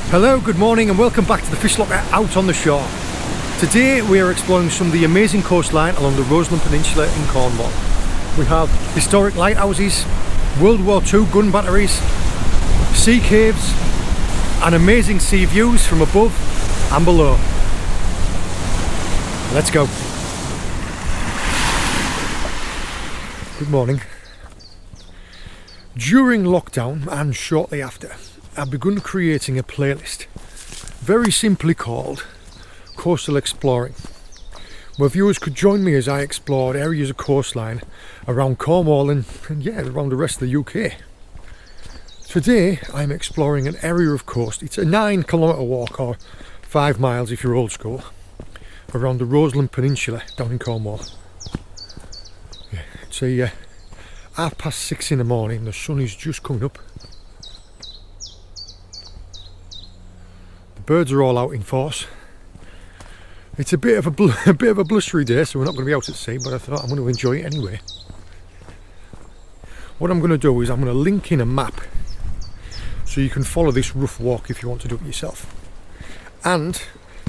Hello, good morning and welcome back to the Fish Locker out on the shore. Today we are exploring some of the amazing coastline along the Roseland Peninsula in Cornwall. We have historic lighthouses, World War II gun batteries, sea caves and amazing sea views from above and below. Let's go. Good morning. During lockdown and shortly after, I've begun creating a playlist, very simply called Coastal Exploring, where viewers could join me as I explored areas of coastline around Cornwall and around the rest of the UK. Today I'm exploring an area of coast. It's a 9-kilometre walk, or 5 miles if you're old school, around the Roseland Peninsula down in Cornwall. It's a 6:30 in the morning, the sun is just coming up. Birds are all out in force. It's a bit of a blustery day, so we're not going to be out at sea, but I thought I'm going to enjoy it anyway. What I'm going to do is I'm going to link in a map so you can follow this rough walk if you want to do it yourself. And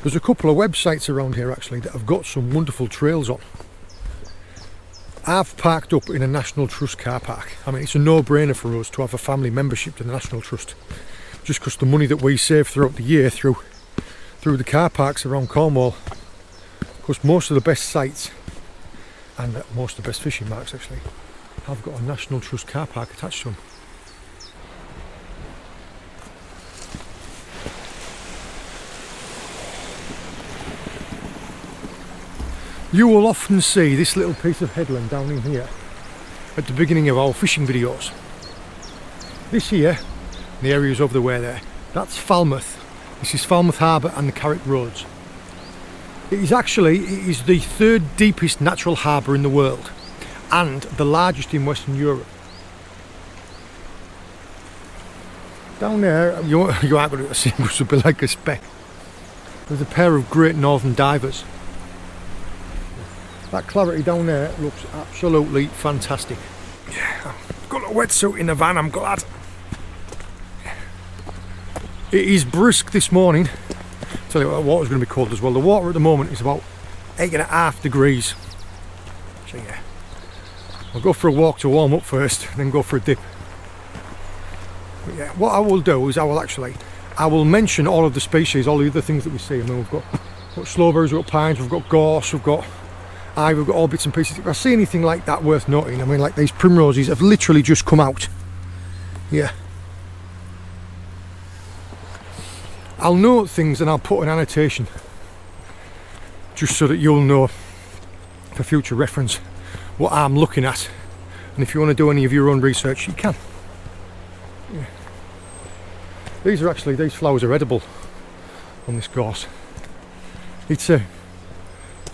there's a couple of websites around here actually that have got some wonderful trails on. I've parked up in a National Trust car park. I mean, it's a no-brainer for us to have a family membership to the National Trust, just because the money that we save throughout the year through the car parks around Cornwall. Of course, most of the best sites and most of the best fishing marks actually have got a National Trust car park attached to them. You will often see this little piece of headland down in here at the beginning of our fishing videos. This here, the areas over the way there, that's Falmouth. This is Falmouth Harbour and the Carrick Roads. It is the third deepest natural harbour in the world and the largest in Western Europe. Down there, you aren't going to see much, it'll be like a speck. There's a pair of great northern divers. That clarity down there looks absolutely fantastic. Yeah, I've got a wetsuit in the van, I'm glad. It is brisk this morning. I'll tell you what, the water's going to be cold as well. The water at the moment is about 8.5 degrees. So yeah, I'll go for a walk to warm up first, then go for a dip. But yeah, what I will do is I will mention all of the species, all the other things that we see. I mean, we've got slovers, we've got pines, we've got gorse, we've got all bits and pieces. If I see anything like that worth noting, I mean, like these primroses have literally just come out. Yeah. I'll note things and I'll put an annotation just so that you'll know for future reference what I'm looking at, and if you want to do any of your own research you can. Yeah. These flowers are edible on this gorse. It's a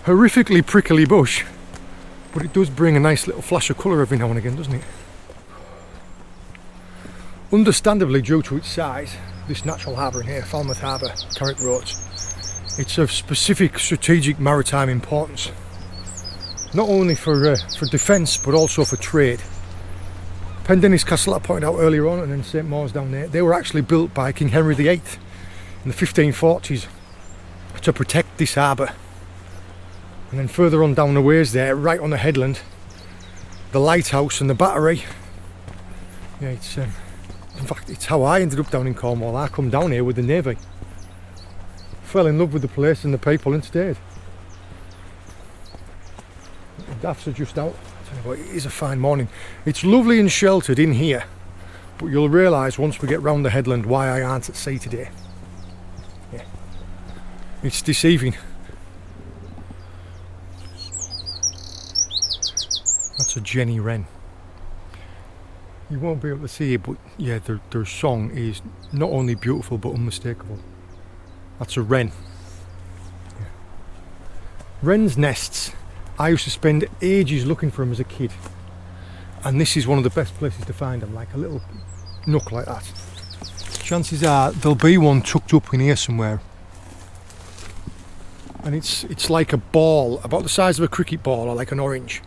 horrifically prickly bush, but it does bring a nice little flash of colour every now and again, doesn't it? Understandably, due to its size, this natural harbour in here, Falmouth Harbour, Carrick Roads, it's of specific strategic maritime importance, not only for defence but also for trade. Pendennis Castle I pointed out earlier on, and then St Maur's down there, they were actually built by King Henry VIII in the 1540s to protect this harbour. And then further on down the ways there, right on the headland, the lighthouse and the battery. Yeah, in fact, it's how I ended up down in Cornwall. I come down here with the Navy. Fell in love with the place and the people and stayed. The daffs are just out. I tell you what, it is a fine morning. It's lovely and sheltered in here, but you'll realise once we get round the headland why I aren't at sea today. Yeah. It's deceiving. That's a Jenny wren. You won't be able to see it, but yeah, their song is not only beautiful but unmistakable. That's a wren. Yeah. Wren's nests, I used to spend ages looking for them as a kid, and this is one of the best places to find them, like a little nook like that. Chances are there'll be one tucked up in here somewhere, and it's like a ball about the size of a cricket ball, or like an orange,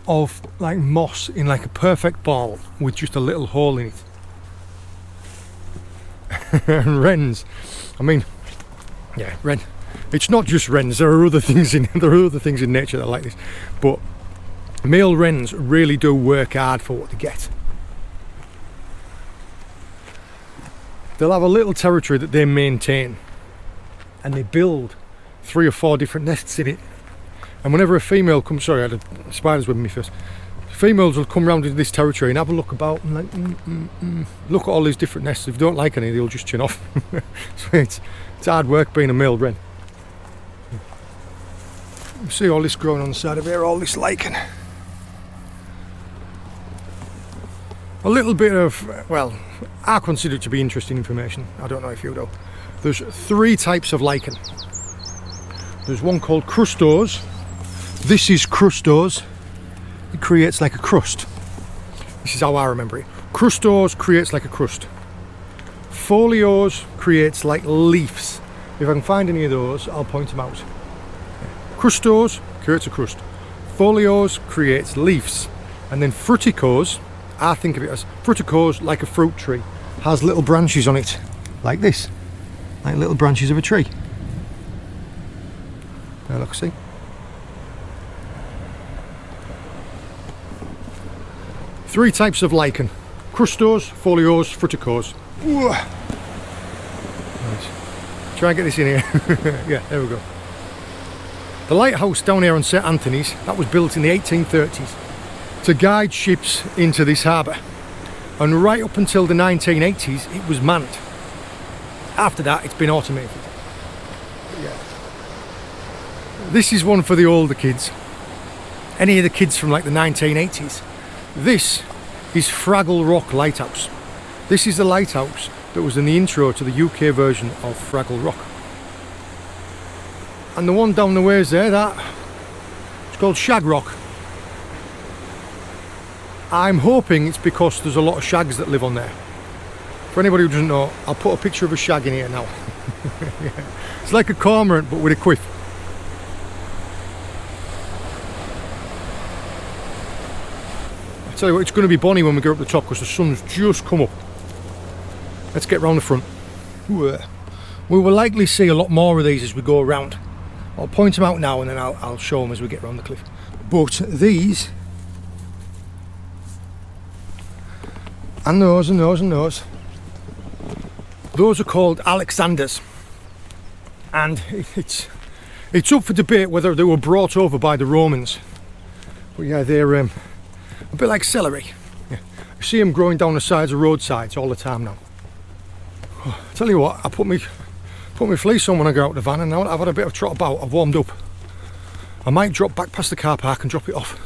of like moss in like a perfect ball with just a little hole in it. and wrens. I mean, yeah, wren. It's not just wrens. There are other things in nature that are like this, but male wrens really do work hard for what they get. They'll have a little territory that they maintain, and they build 3 or 4 different nests in it. And whenever a female comes, sorry, I had spiders with me first. Females will come round into this territory and have a look about and like, look at all these different nests. If they don't like any, they'll just chin off. So it's hard work being a male wren. You see all this growing on the side of here, all this lichen. A little bit of, well, I consider it to be interesting information. I don't know if you do. There's 3 types of lichen. There's one called crustose. This is crustose. It creates like a crust. This is how I remember it. Crustose creates like a crust. Foliose creates like leaves. If I can find any of those, I'll point them out. Crustose creates a crust. Foliose creates leaves. And then fruticose, I think of it as fruticose like a fruit tree. Has little branches on it, like this. Like little branches of a tree. Now look, see? Three types of lichen: crustose, foliose, fruticose. Right. Try and get this in here. Yeah, there we go. The lighthouse down here on St Anthony's, that was built in the 1830s to guide ships into this harbour, and right up until the 1980s it was manned. After that it's been automated. Yeah. This is one for the older kids, any of the kids from like the 1980s. This is Fraggle Rock Lighthouse. This is the lighthouse that was in the intro to the UK version of Fraggle Rock. And the one down the ways there, it's called Shag Rock. I'm hoping it's because there's a lot of shags that live on there. For anybody who doesn't know, I'll put a picture of a shag in here now. Yeah. It's like a cormorant but with a quiff. I tell you what, it's going to be bonny when we get up the top because the sun's just come up. Let's get round the front. We will likely see a lot more of these as we go around. I'll point them out now and then I'll show them as we get round the cliff. But these, and those and those and those are called Alexanders. And it's up for debate whether they were brought over by the Romans. But yeah, they're a bit like celery. Yeah. You see them growing down the sides of roadsides all the time now. Oh, I tell you what, I put my fleece on when I go out the van, and now I've had a bit of trot about, I've warmed up. I might drop back past the car park and drop it off.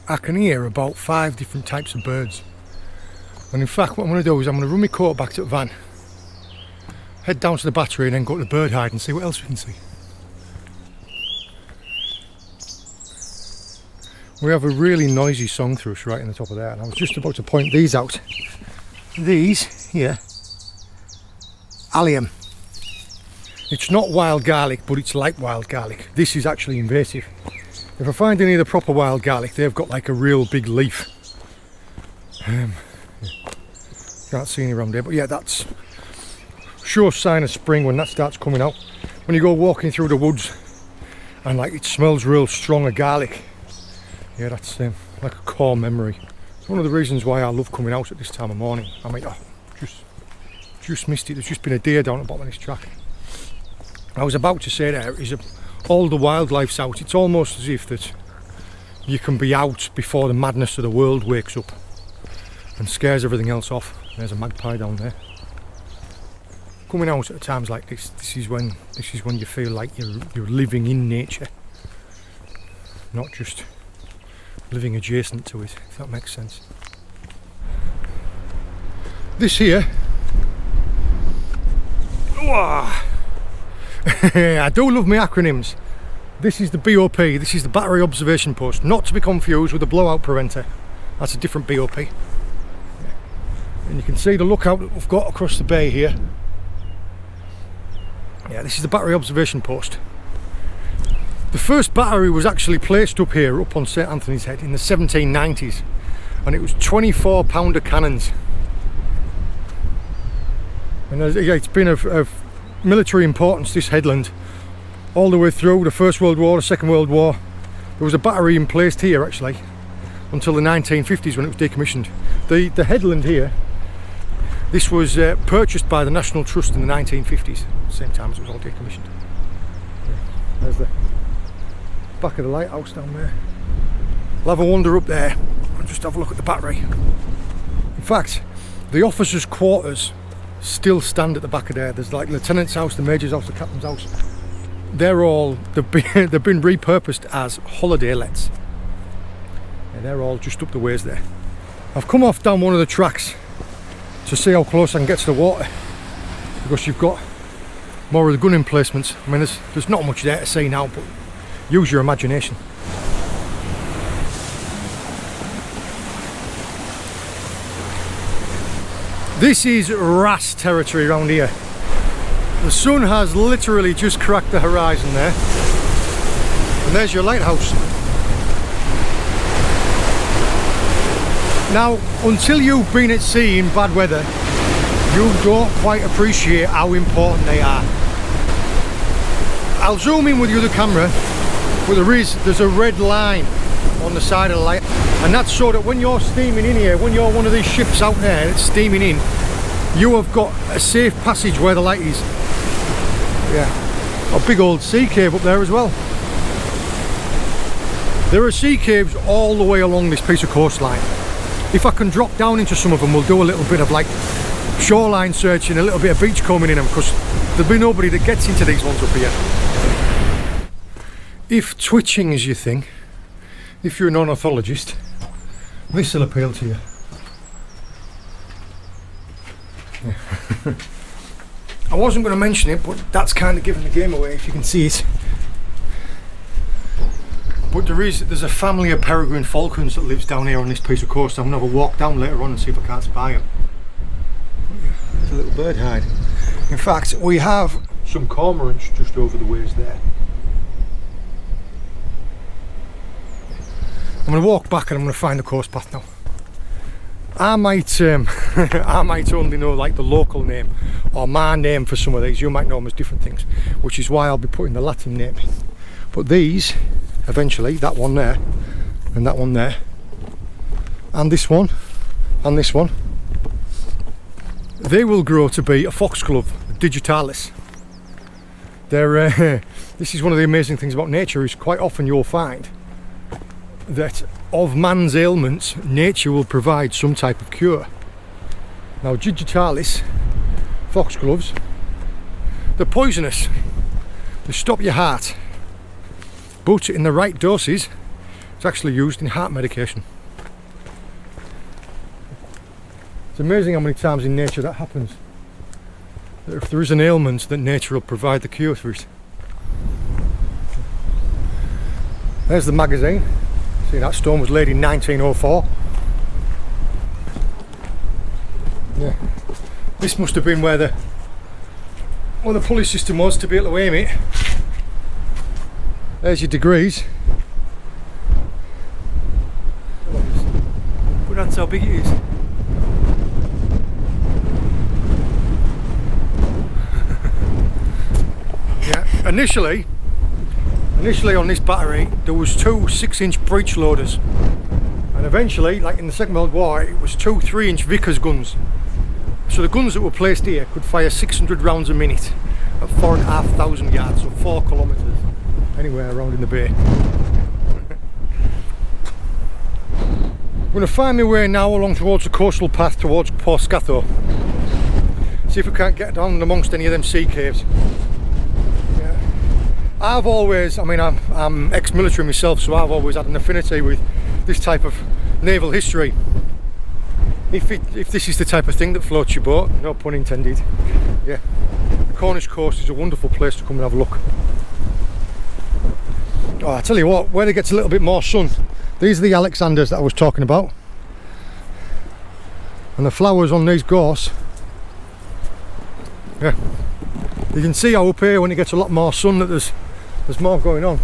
I can hear about 5 different types of birds. And in fact what I'm going to do is I'm going to run my coat back to the van, head down to the battery and then go to the bird hide and see what else we can see. We have a really noisy song thrush right in the top of there, and I was just about to point these out. These here, allium. It's not wild garlic, but it's like wild garlic. This is actually invasive. If I find any of the proper wild garlic, they've got like a real big leaf. Yeah. Can't see any around there, but yeah, that's sure sign of spring when that starts coming out. When you go walking through the woods and like it smells real strong of garlic. Yeah, that's like a core memory. It's one of the reasons why I love coming out at this time of morning. I mean, just missed it. There's just been a deer down at the bottom of this track. I was about to say there is all the wildlife's out. It's almost as if that you can be out before the madness of the world wakes up and scares everything else off. There's a magpie down there. Coming out at times like this is when you feel like you're living in nature, not just living adjacent to it, if that makes sense. This here, I do love my acronyms. This is the BOP, this is the Battery Observation Post, not to be confused with the Blowout Preventer. That's a different BOP. And you can see the lookout that we've got across the bay here. Yeah, this is the Battery Observation Post. The first battery was actually placed up here, up on St Anthony's Head in the 1790s, and it was 24-pounder cannons. And yeah, it's been of military importance, this headland, all the way through the First World War, the Second World War. There was a battery in place here actually until the 1950s when it was decommissioned. The headland here, this was purchased by the National Trust in the 1950s, same time as it was all decommissioned. There's the back of the lighthouse down there. I'll have a wander up there and just have a look at the battery. In fact, the officers' quarters still stand at the back of there. There's like Lieutenant's house, the Major's house, the Captain's house. They've been repurposed as holiday lets. And they're all just up the ways there. I've come off down one of the tracks to see how close I can get to the water, because you've got more of the gun emplacements. I mean, there's not much there to see now, but use your imagination. This is RAS territory around here. The sun has literally just cracked the horizon there, and there's your lighthouse. Now, until you've been at sea in bad weather, you don't quite appreciate how important they are. I'll zoom in with the other camera, but there's a red line on the side of the light, and that's so that when you're steaming in here, when you're one of these ships out there that's steaming in, you have got a safe passage where the light is. Yeah, a big old sea cave up there as well. There are sea caves all the way along this piece of coastline. If I can drop down into some of them, we'll do a little bit of like shoreline searching, a little bit of beach combing in them, because there'll be nobody that gets into these ones up here. If twitching is your thing, if you're an ornithologist, this will appeal to you. Yeah. I wasn't going to mention it, but that's kind of giving the game away if you can see it. But there's a family of peregrine falcons that lives down here on this piece of coast. I'm going to have a walk down later on and see if I can't spy them. It's a little bird hide. In fact, we have some cormorants just over the ways there. I'm going to walk back and I'm going to find the coast path now. I might only know like the local name or my name for some of these. You might know them as different things, which is why I'll be putting the Latin name in. But these, eventually, that one there, and that one there, and this one, and this one, they will grow to be a foxglove, digitalis. This is one of the amazing things about nature, is quite often you'll find that of man's ailments, nature will provide some type of cure. Now, digitalis foxgloves, they're poisonous, they stop your heart, but in the right doses, it's actually used in heart medication. It's amazing how many times in nature that happens. That if there is an ailment, that nature will provide the cure for it. There's the magazine. See, that stone was laid in 1904. Yeah. This must have been where the pulley system was to be able to aim it. There's your degrees. But that's how big it is. Yeah, initially on this battery there was 2 6-inch breech loaders, and eventually, like in the Second World War, it was 2 3-inch Vickers guns. So the guns that were placed here could fire 600 rounds a minute at 4,500 yards, so 4 kilometres anywhere around in the bay. I'm going to find my way now along towards the coastal path towards Port Scatho. See if we can't get down amongst any of them sea caves. Yeah. I've always, I mean, I'm ex-military myself, so I've always had an affinity with this type of naval history. If this is the type of thing that floats your boat, no pun intended, yeah, the Cornish coast is a wonderful place to come and have a look. Oh, I tell you what, where it gets a little bit more sun, these are the Alexanders that I was talking about, and the flowers on these gorse. Yeah, you can see how up here when it gets a lot more sun that there's more going on.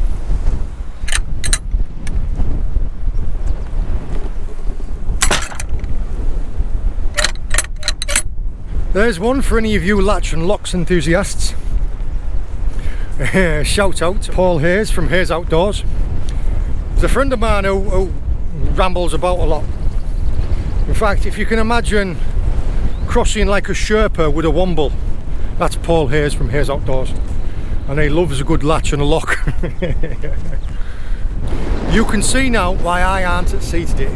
There's one for any of you latch and locks enthusiasts. Shout out to Paul Hayes from Hayes Outdoors. He's a friend of mine who rambles about a lot. In fact, if you can imagine crossing like a Sherpa with a womble, that's Paul Hayes from Hayes Outdoors. And he loves a good latch and a lock. You can see now why I aren't at sea today.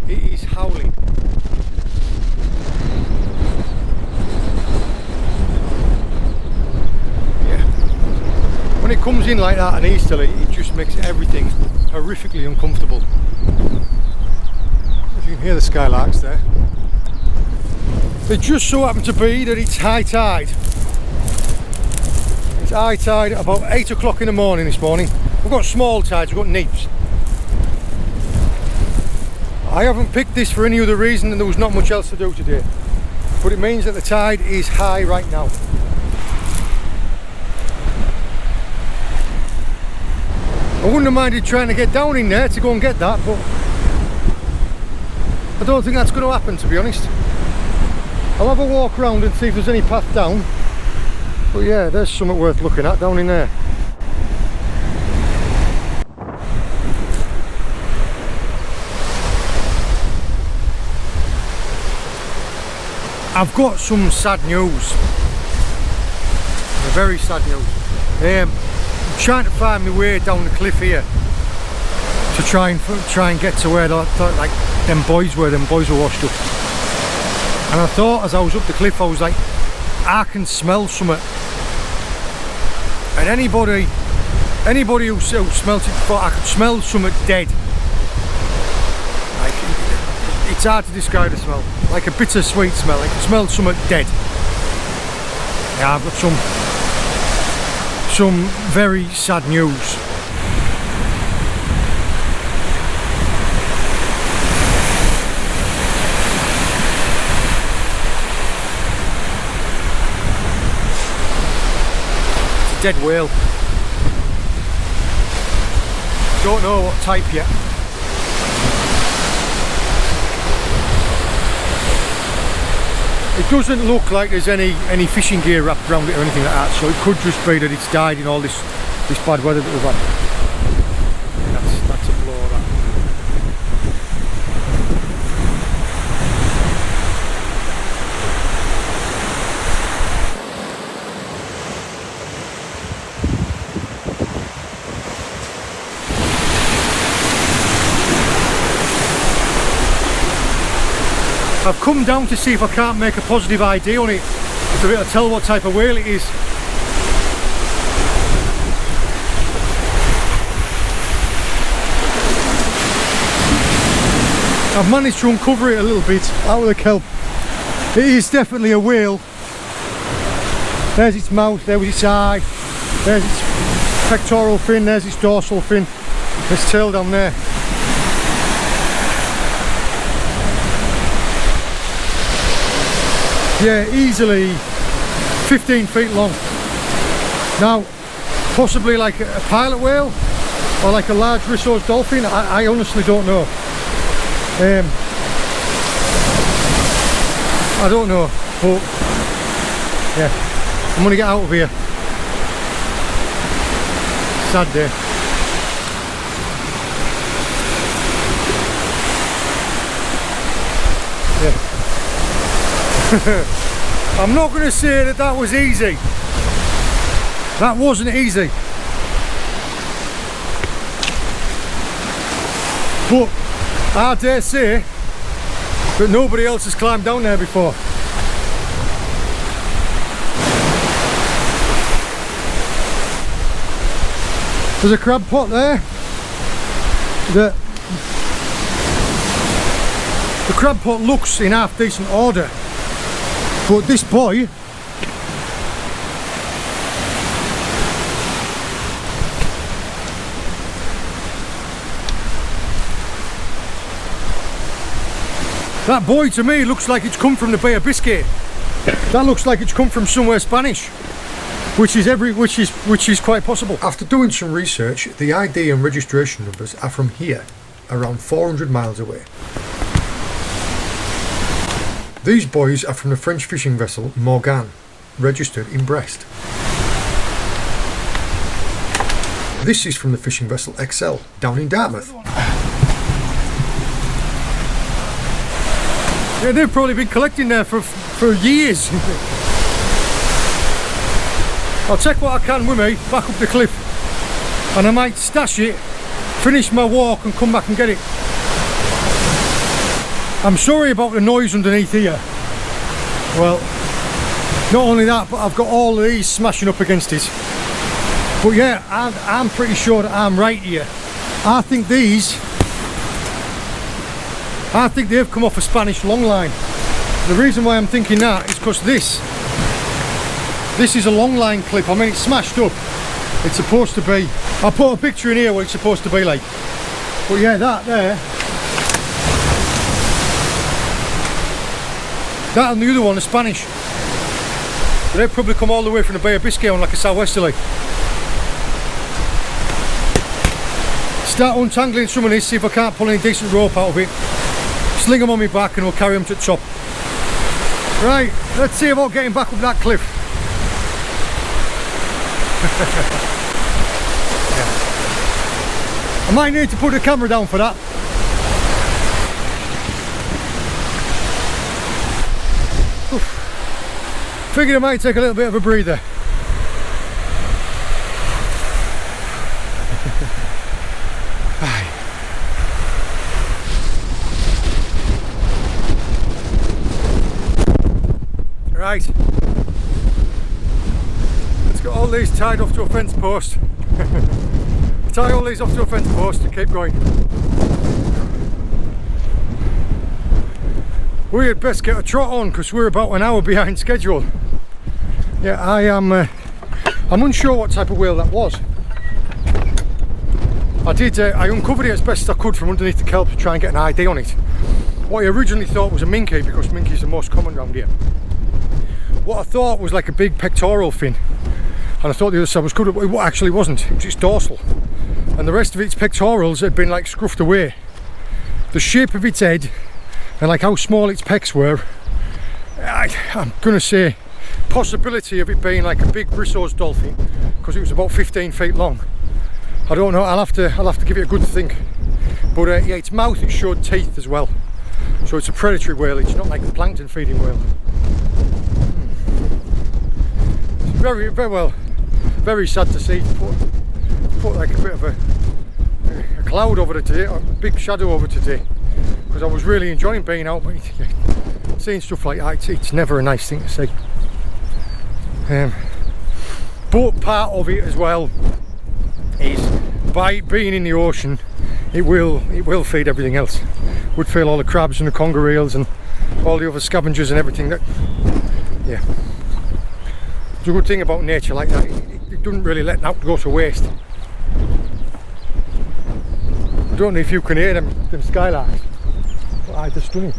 It is howling. Yeah. When it comes in like that and easterly, it just makes everything horrifically uncomfortable. If you can hear the skylarks there. It just so happened to be that it's high tide. It's high tide at about 8 o'clock in the morning this morning. We've got small tides, we've got neaps. I haven't picked this for any other reason than there was not much else to do today. But it means that the tide is high right now. I wouldn't have minded trying to get down in there to go and get that, but I don't think that's going to happen, to be honest. I'll have a walk around and see if there's any path down. But yeah, there's something worth looking at down in there. I've got some sad news. Very sad news. I'm trying to find my way down the cliff here to try and get to where like them boys were washed up. And I thought as I was up the cliff, I was like, I can smell something. And anybody who smelt it before, I could smell something dead. Like, it's hard to describe the smell. Like a bittersweet smell. I can smell something dead. Yeah, I've got some very sad news. Dead whale. Don't know what type yet. It doesn't look like there's any fishing gear wrapped around it or anything like that, so it could just be that it's died in all this bad weather that we've had. That's a blow, that. I've come down to see if I can't make a positive ID on it, to be able to tell what type of whale it is. I've managed to uncover it a little bit out of the kelp. It is definitely a whale. There's its mouth, there was its eye, there's its pectoral fin, there's its dorsal fin, its tail down there. Yeah, easily 15 feet long. Now, possibly like a pilot whale or like a large Risso's dolphin, I honestly don't know. I don't know, but yeah, I'm gonna get out of here. Sad day. Yeah. I'm not going to say that was easy. That wasn't easy. But I dare say that nobody else has climbed down there before. There's a crab pot there. The crab pot looks in half decent order. But this boy, that boy to me looks like it's come from the Bay of Biscay. That looks like it's come from somewhere Spanish, which is quite possible. After doing some research, the ID and registration numbers are from here, around 400 miles away. These buoys are from the French fishing vessel Morgan, registered in Brest. This is from the fishing vessel Excel, down in Dartmouth. Yeah, they've probably been collecting there for years. I'll take what I can with me back up the cliff, and I might stash it, finish my walk and come back and get it. I'm sorry about the noise underneath here. Well, not only that, but I've got all of these smashing up against it. But yeah, I'm pretty sure that I'm right here. I think they've come off a Spanish long line. The reason why I'm thinking that is because this is a long line clip. I mean, it's smashed up. It's supposed to be, I'll put a picture in here what it's supposed to be like. But yeah, that there, that and the other one are Spanish. They've probably come all the way from the Bay of Biscay on like a southwesterly. Start untangling some of this, see if I can't pull any decent rope out of it. Sling them on my back and we'll carry them to the top. Right, let's see about getting back up that cliff. Yeah. I might need to put the camera down for that. Oof. Figured I might take a little bit of a breather. Right, let's get all these tied off to a fence post. Tie all these off to a fence post and keep going. We had best get a trot on because we're about an hour behind schedule. Yeah, I'm unsure what type of whale that was. I uncovered it as best as I could from underneath the kelp to try and get an ID on it. What I originally thought was a minke, because minke is the most common around here. What I thought was like a big pectoral fin, and I thought the other side was good. It actually wasn't. It was its dorsal, and the rest of its pectorals had been like scruffed away. The shape of its head and like how small its pecs were, I'm gonna say possibility of it being like a big Brisso's dolphin, because it was about 15 feet long. I don't know. I'll have to give it a good think. But yeah, its mouth, it showed teeth as well. So it's a predatory whale. It's not like a plankton feeding whale. Very, very well, very sad to see. Put like a bit of a cloud over it today, a big shadow over today, because I was really enjoying being out, but seeing stuff like that, it's never a nice thing to see. But part of it as well is, by it being in the ocean, it will feed everything else. Would feed all the crabs and the conger eels and all the other scavengers and everything. That, yeah. It's a good thing about nature like that, it doesn't really let that go to waste. I don't know if you can hear them skylarks, but they're stunning.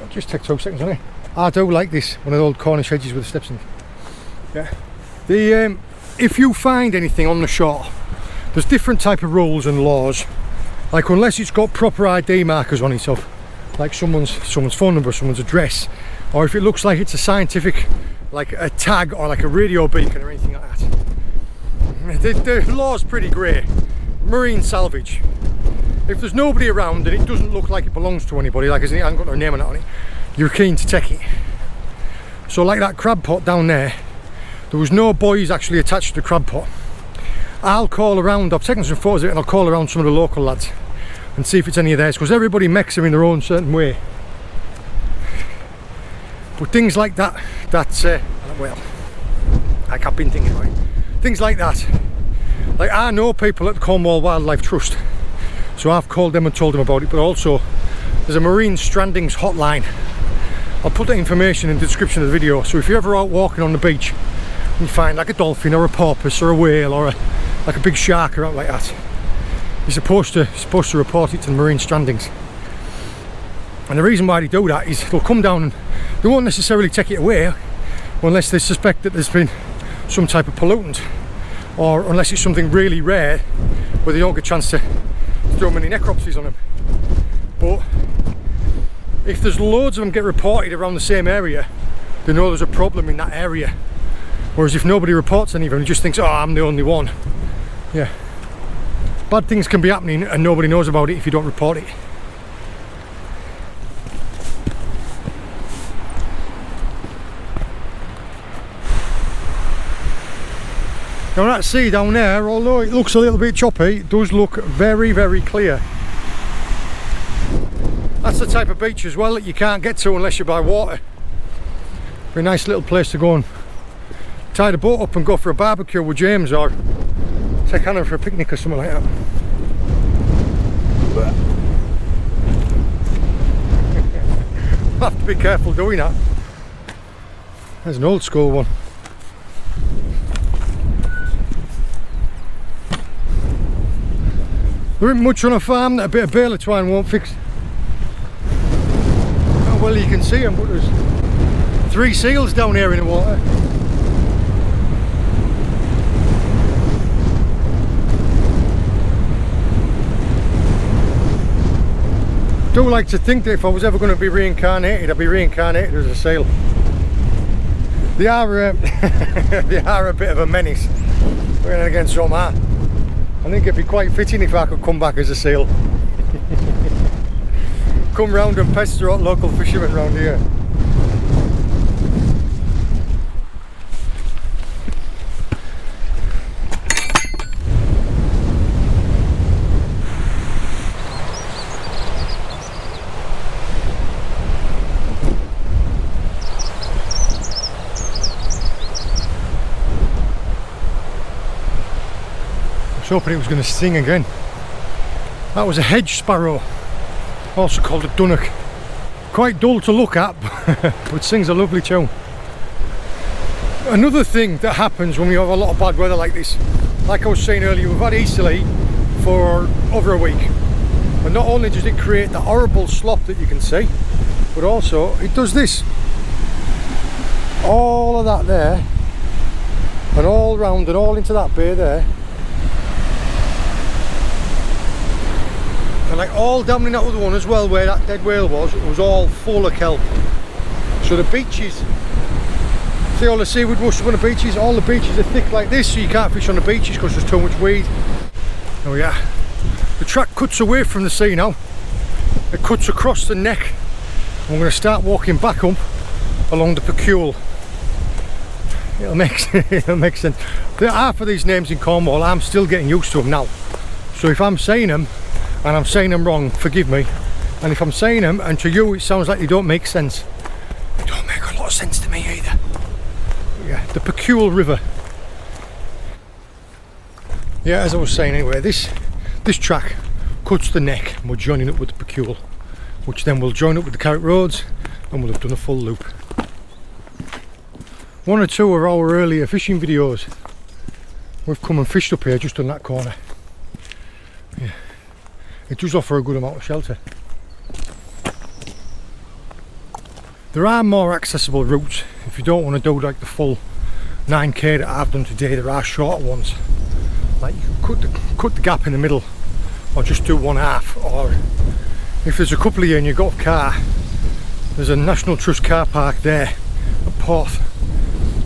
I'll just take 2 seconds on it. I do like this, one of the old Cornish hedges with the steps in it. Yeah. If you find anything on the shore, there's different type of rules and laws. Like, unless it's got proper ID markers on it, so like someone's phone number, someone's address, or if it looks like it's a scientific, like a tag or like a radio beacon or anything like that. The law's pretty grey. Marine salvage. If there's nobody around and it doesn't look like it belongs to anybody, like it hasn't got no name on it, you're keen to take it. So like that crab pot down there was no buoys actually attached to the crab pot. I'll call around, I've taken some photos of it, and I'll call around some of the local lads and see if it's any of theirs, because everybody makes them in their own certain way. But things like that, well, like I've been thinking about it, things like that, like I know people at the Cornwall Wildlife Trust, so I've called them and told them about it. But also there's a marine strandings hotline. I'll put that information in the description of the video, so if you're ever out walking on the beach and you find like a dolphin or a porpoise or a whale or like a big shark or out like that, you're supposed to report it to the marine strandings. And the reason why they do that is they'll come down and they won't necessarily take it away unless they suspect that there's been some type of pollutant, or unless it's something really rare where they don't get a chance to so many necropsies on them. But if there's loads of them get reported around the same area, they know there's a problem in that area. Whereas if nobody reports any of them, he just thinks, oh, I'm the only one. Yeah. Bad things can be happening and nobody knows about it if you don't report it. Now that sea down there, although it looks a little bit choppy, it does look very, very clear. That's the type of beach as well that you can't get to unless you're by water. Be a nice little place to go and tie the boat up and go for a barbecue with James, or take Hannah for a picnic or something like that. I'll have to be careful doing that. There's an old school one. There isn't much on a farm that a bit of baler twine won't fix. Oh, well, you can see them, but there's 3 seals down here in the water. I do like to think that if I was ever going to be reincarnated, I'd be reincarnated as a seal. They are, they are a bit of a menace. But then again, so am I. I think it'd be quite fitting if I could come back as a seal. Come round and pester out local fishermen round here. I was hoping it was going to sing again. That was a hedge sparrow, also called a dunnock. Quite dull to look at, but sings a lovely tune. Another thing that happens when we have a lot of bad weather like this, like I was saying earlier, we've had easterly for over a week, and not only does it create the horrible slop that you can see, but also it does this. All of that there, and all round and all into that bay there. And like all down in that other one as well, where that dead whale was, it was all full of kelp. So the beaches, see all the seaweed mush up on the beaches, all the beaches are thick like this, so you can't fish on the beaches because there's too much weed. Oh yeah, the track cuts away from the sea now. It cuts across the neck. I'm going to start walking back up along the Pecule. It'll make sense. There are half of these names in Cornwall, I'm still getting used to them now. So if I'm saying them, and I'm saying them wrong, forgive me. And if I'm saying them and to you it sounds like they don't make sense, they don't make a lot of sense to me either. But yeah, the Pecule River. Yeah, as I was saying anyway, this track cuts the neck and we're joining up with the Pecule, which then will join up with the Carrick Roads and we'll have done a full loop. 1 or 2 of our earlier fishing videos, we've come and fished up here just on that corner. Yeah. It does offer a good amount of shelter. There are more accessible routes if you don't want to do like the full 9k that I've done today. There are shorter ones, like you can cut the gap in the middle, or just do 1/2. Or if there's a couple of you and you've got a car, there's a National Trust car park there at Porth.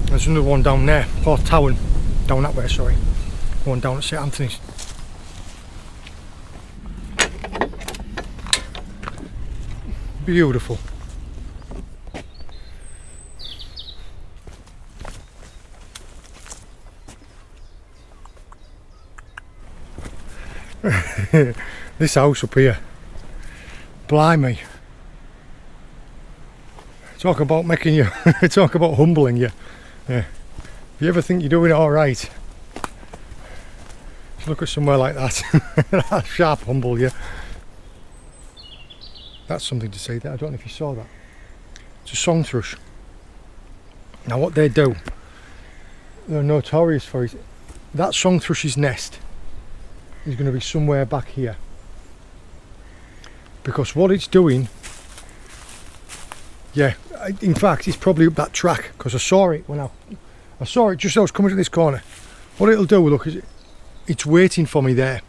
There's another one down there, Porth Town, down that way, sorry. One down at St Anthony's. Beautiful. This house up here, blimey, talk about making you talk about humbling you. Yeah. If you ever think you're doing it all right, just look at somewhere like that. That'll sharp humble you. That's something to say there. I don't know if you saw that. It's a song thrush. Now what they do, they're notorious for it. That song thrush's nest is going to be somewhere back here, because what it's doing, yeah, in fact it's probably up that track, because I saw it when I saw it just as I was coming to this corner. What it'll do, look, is it's waiting for me there,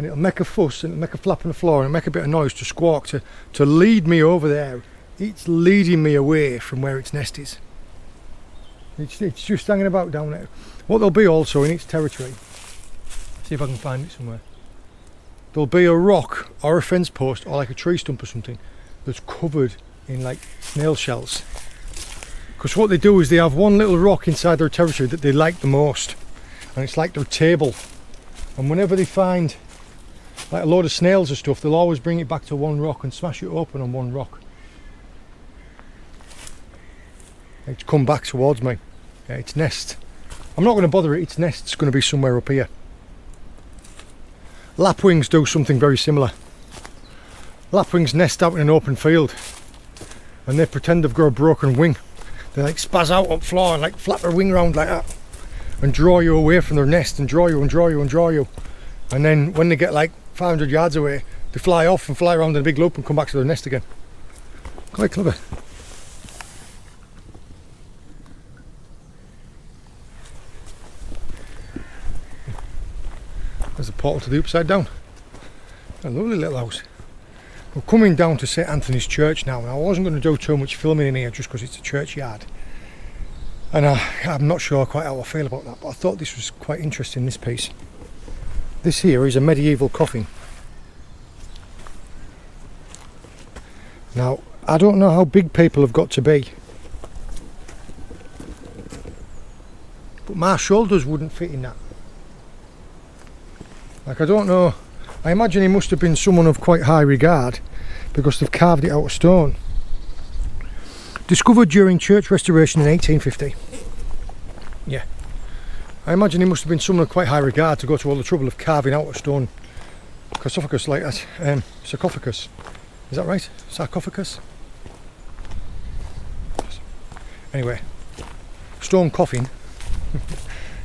and it'll make a fuss and it'll make a flap on the floor and it'll make a bit of noise to squawk to lead me over there. It's leading me away from where its nest is. It's just hanging about down there. What there'll be also in its territory, see if I can find it somewhere, there'll be a rock or a fence post or like a tree stump or something that's covered in like snail shells. Because what they do is they have one little rock inside their territory that they like the most, and it's like their table. And whenever they find like a load of snails or stuff, they'll always bring it back to one rock and smash it open on one rock. It's come back towards me. Yeah, its nest. I'm not going to bother it. Its nest's going to be somewhere up here. Lapwings do something very similar. Lapwings nest out in an open field, and they pretend they've got a broken wing. They like spaz out on the floor and like flap their wing around like that and draw you away from their nest and draw you and draw you and draw you. And then when they get like 500 yards away, they fly off and fly around in a big loop and come back to their nest again. Quite clever. There's a portal to the upside down. A lovely little house. We're coming down to St Anthony's Church now, and I wasn't going to do too much filming in here just because it's a churchyard. And I'm not sure quite how I feel about that, but I thought this was quite interesting, this piece. This here is a medieval coffin. Now, I don't know how big people have got to be, but my shoulders wouldn't fit in that. Like, I don't know, I imagine he must have been someone of quite high regard because they've carved it out of stone. Discovered during church restoration in 1850. Yeah. I imagine he must have been someone of quite high regard to go to all the trouble of carving out a stone sarcophagus like that. Sarcophagus. Is that right? Sarcophagus? Anyway. Stone coffin.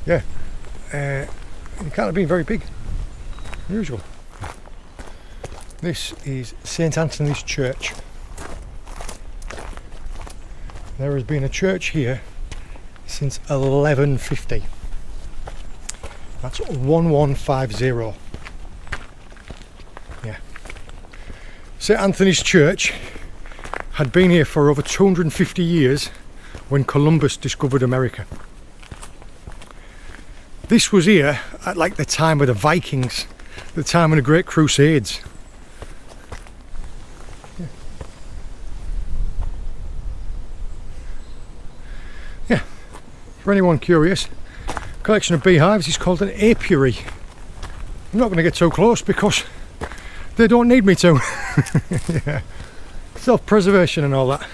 Yeah. It can't have been very big. Usual. This is St Anthony's Church. There has been a church here since 1150. That's 1150. Yeah. St Anthony's Church had been here for over 250 years when Columbus discovered America. This was here at like the time of the Vikings, the time of the Great Crusades. Yeah, for anyone curious, collection of beehives is called an apiary. I'm not going to get so close because they don't need me to. Yeah. Self-preservation and all that.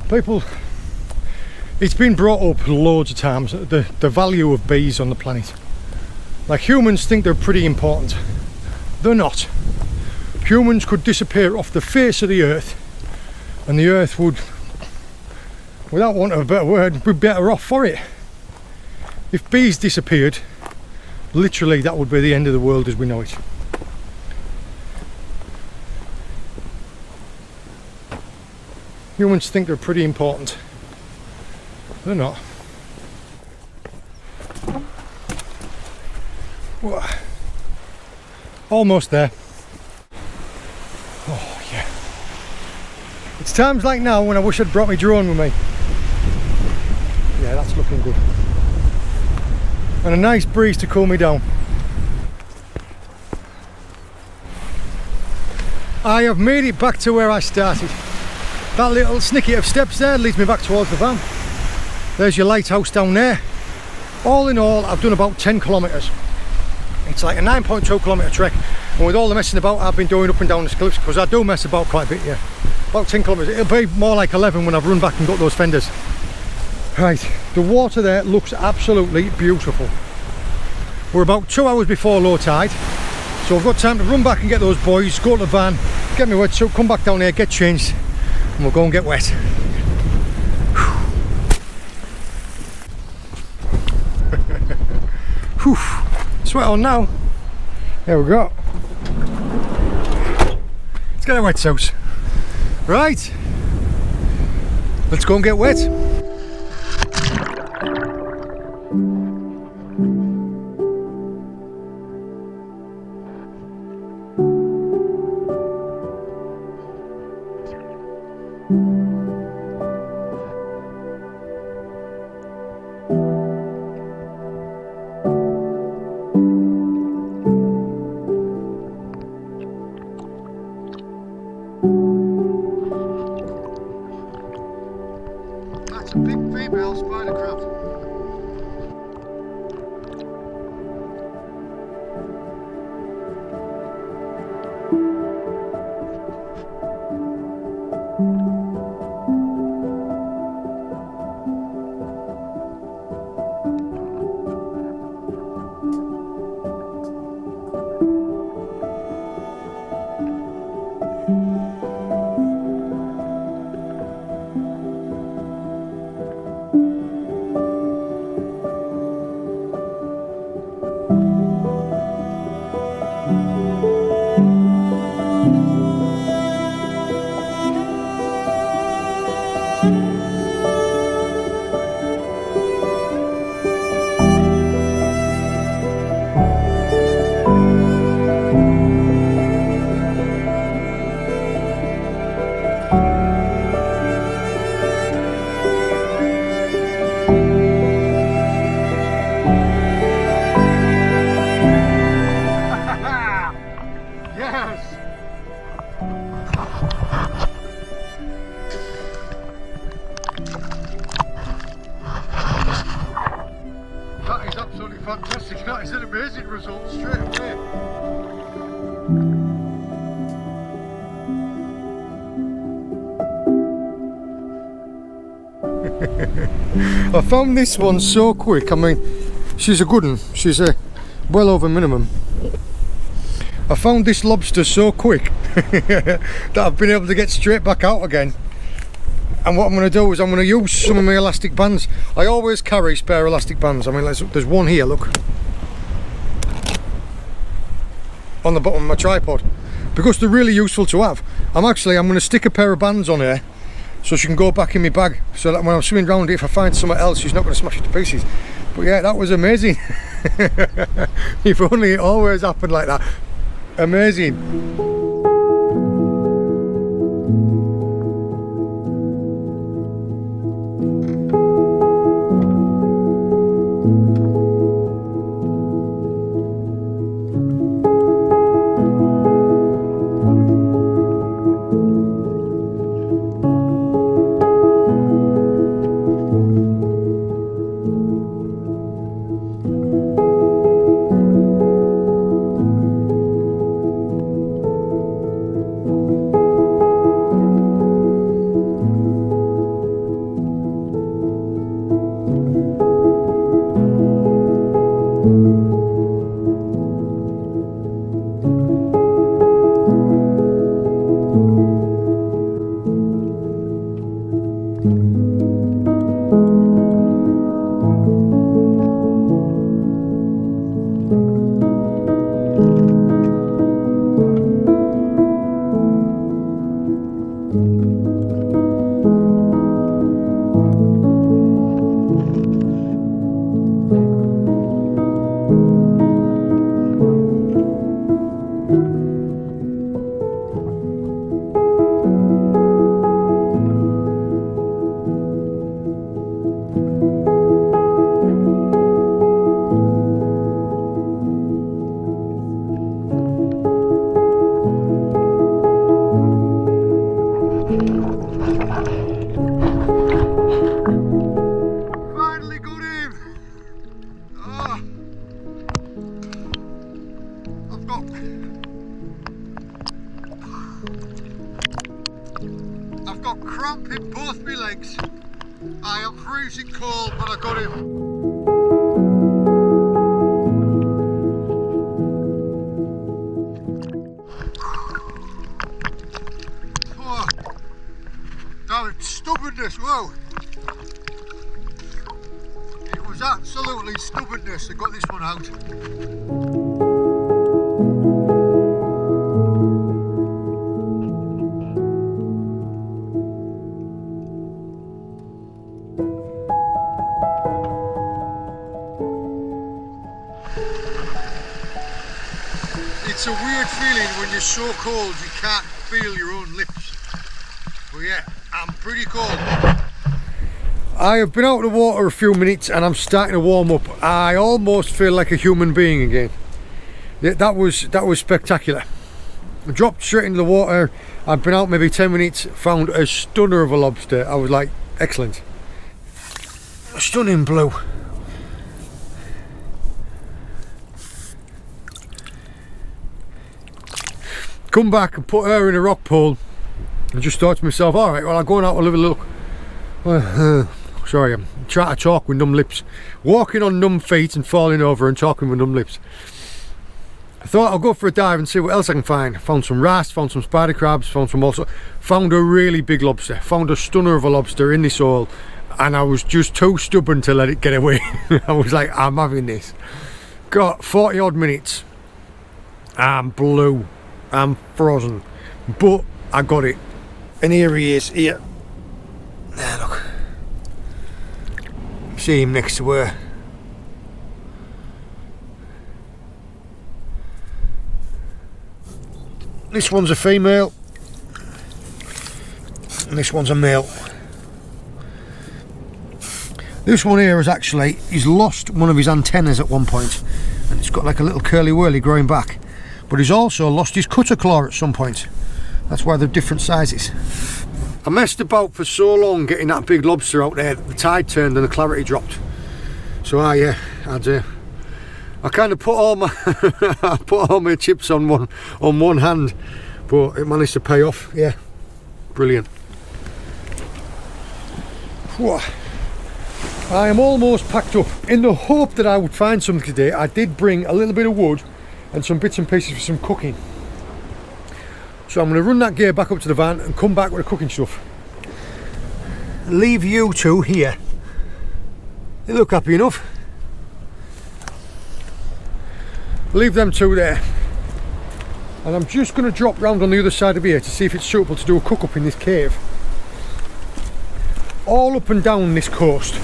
People, it's been brought up loads of times, the value of bees on the planet. Like, humans think they're pretty important. They're not. Humans could disappear off the face of the earth and the earth would, without want of a better word, be better off for it. If bees disappeared, literally that would be the end of the world as we know it. Humans think they're pretty important. They're not. Almost there. Oh yeah. It's times like now when I wish I'd brought my drone with me. Yeah, that's looking good. And a nice breeze to cool me down. I have made it back to where I started. That little snicket of steps there leads me back towards the van. There's your lighthouse down there. All in all, I've done about 10 kilometres. It's like a 9.2 kilometre trek, and with all the messing about I've been doing up and down the cliffs, because I do mess about quite a bit, yeah. About 10 kilometres, it'll be more like 11 when I've run back and got those fenders. Right, the water there looks absolutely beautiful. We're about 2 hours before low tide, so I've got time to run back and get those boys, go to the van, get me wet suit, come back down here, get changed, and we'll go and get wet. Sweat on now. There we go. Let's get a wetsuit. Right. Let's go and get wet. I found this one so quick. I mean, she's a good one. She's well over minimum. I found this lobster so quick that I've been able to get straight back out again. And what I'm going to do is I'm going to use some of my elastic bands. I always carry spare elastic bands. I mean, there's one here, look, on the bottom of my tripod, because they're really useful to have. I'm going to stick a pair of bands on here so she can go back in my bag, so that when I'm swimming around it, if I find something else, she's not going to smash it to pieces. But yeah, that was amazing. If only it always happened like that. Amazing. I've got cramp in both my legs. I am freezing cold, but I got him. Oh, that was stubbornness, whoa. It was absolutely stubbornness that got this one out. It's a weird feeling when you're so cold you can't feel your own lips. But yeah, I'm pretty cold. I have been out of the water a few minutes and I'm starting to warm up. I almost feel like a human being again. Yeah, that was spectacular. I dropped straight into the water. I've been out maybe 10 minutes, found a stunner of a lobster. I was like, excellent. A stunning blue. Come back and put her in a rock pool and just thought to myself, alright, well, I'll go out and have a look. Sorry, I'm trying to talk with numb lips. Walking on numb feet and falling over and talking with numb lips. I thought I'll go for a dive and see what else I can find. Found some wrasse, found some spider crabs, found a really big lobster. Found a stunner of a lobster in this hole, and I was just too stubborn to let it get away. I was like, I'm having this. Got 40 odd minutes. I'm blue. I'm frozen, but I got it. And here he is, here. There, look. See him next to her. This one's a female, and this one's a male. This one here is actually, he's lost one of his antennas at one point, and it's got like a little curly whirly growing back. But he's also lost his cutter claw at some point. That's why they're different sizes. I messed about for so long getting that big lobster out there that the tide turned and the clarity dropped. So I kind of put all my chips on one hand, but it managed to pay off. Yeah, brilliant. Whoa. I am almost packed up. In the hope that I would find something today, I did bring a little bit of wood and some bits and pieces for some cooking. So I'm going to run that gear back up to the van and come back with the cooking stuff. Leave you two here. They look happy enough. Leave them two there. And I'm just going to drop round on the other side of here to see if it's suitable to do a cook up in this cave. All up and down this coast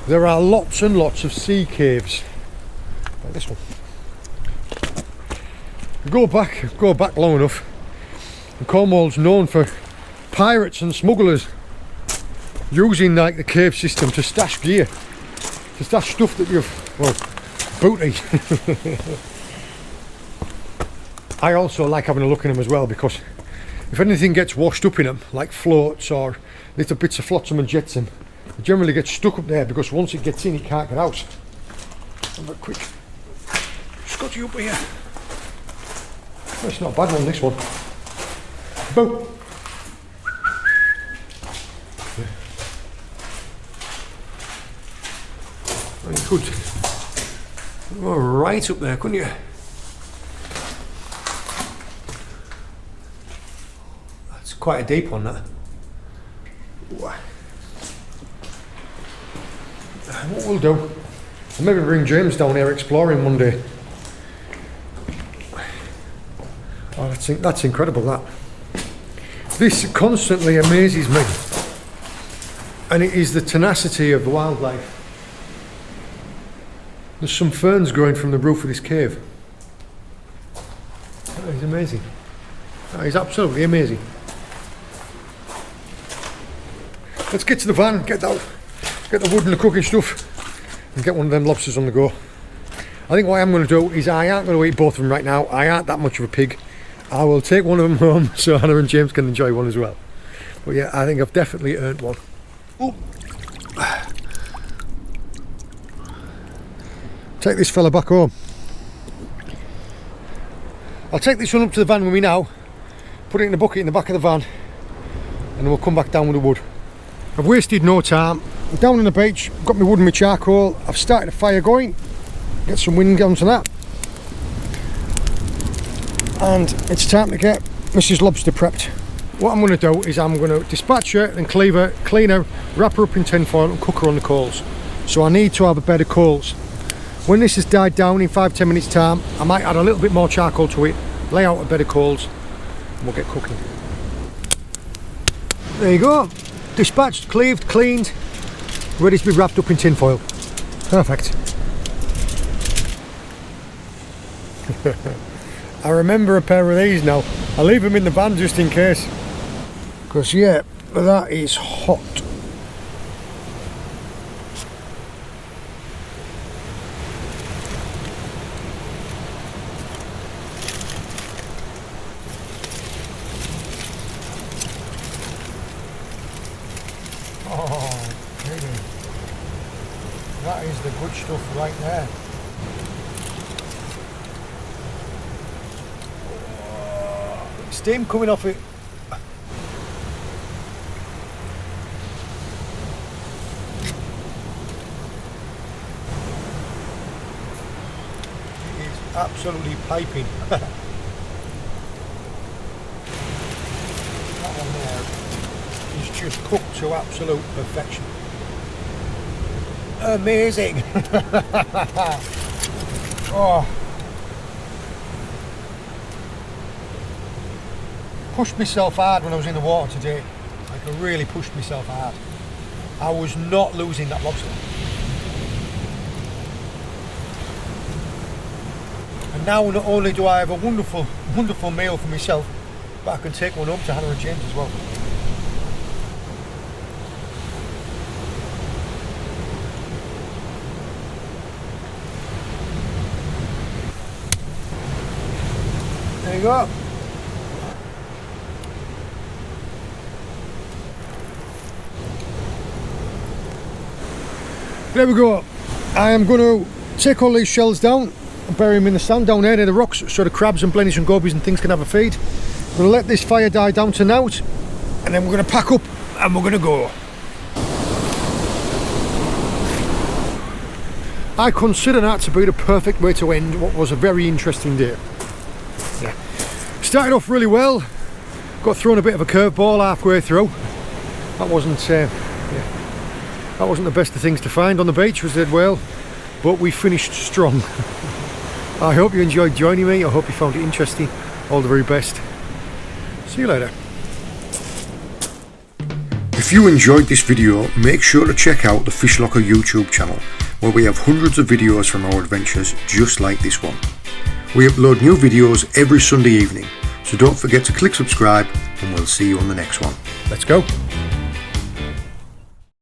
there are lots and lots of sea caves, like this one. Go back long enough, and Cornwall's known for pirates and smugglers using like the cave system to stash gear, to stash stuff that you've, well, booty. I also like having a look in them as well, because if anything gets washed up in them, like floats or little bits of flotsam and jetsam, it generally gets stuck up there, because once it gets in, it can't get out. Have a quick scotchy up here. Oh, it's not a bad one, this one. Boom. Yeah. You could go right up there, couldn't you? That's quite a deep one, that. What we'll do, I'll maybe bring James down here exploring one day. Oh, that's incredible, that. This constantly amazes me, and it is the tenacity of the wildlife. There's some ferns growing from the roof of this cave. That is amazing. That is absolutely amazing. Let's get to the van, get the wood and the cooking stuff, and get one of them lobsters on the go. I think what I'm going to do is, I aren't going to eat both of them right now. I aren't that much of a pig. I will take one of them home so Hannah and James can enjoy one as well. But yeah, I think I've definitely earned one. Ooh. Take this fella back home. I'll take this one up to the van with me now, put it in a bucket in the back of the van, and then we'll come back down with the wood. I've wasted no time. I'm down on the beach, got my wood and my charcoal. I've started a fire going, get some wind onto that, and it's time to get Mrs. Lobster prepped. What I'm going to do is I'm going to dispatch her and clean her, wrap her up in tin foil and cook her on the coals. So I need to have a bed of coals. When this has died down in 5-10 minutes time, I might add a little bit more charcoal to it, lay out a bed of coals, and we'll get cooking. There you go. Dispatched, cleaved, cleaned, ready to be wrapped up in tin foil. Perfect. I remember a pair of these now. I'll leave them in the van just in case. Because yeah, that is hot. Oh, really? That is the good stuff right there. Oh, steam coming off it. It is absolutely piping. That one there is just cooked to absolute perfection. Amazing. Oh, pushed myself hard when I was in the water today. Like, I really pushed myself hard. I was not losing that lobster. And now not only do I have a wonderful, wonderful meal for myself, but I can take one home to Hannah and James as well. There you go. There we go. I am going to take all these shells down and bury them in the sand down there near the rocks, so the crabs and blennies and gobies and things can have a feed. I'm going to let this fire die down to now, and then we're going to pack up and we're going to go. I consider that to be the perfect way to end what was a very interesting day. Yeah. Started off really well, got thrown a bit of a curveball halfway through. That wasn't the best of things to find on the beach, was it? Well, but we finished strong. I hope you enjoyed joining me. I hope you found it interesting. All the very best. See you later. If you enjoyed this video, make sure to check out the Fish Locker YouTube channel, where we have hundreds of videos from our adventures just like this one. We upload new videos every Sunday evening, so don't forget to click subscribe, and we'll see you on the next one. Let's go.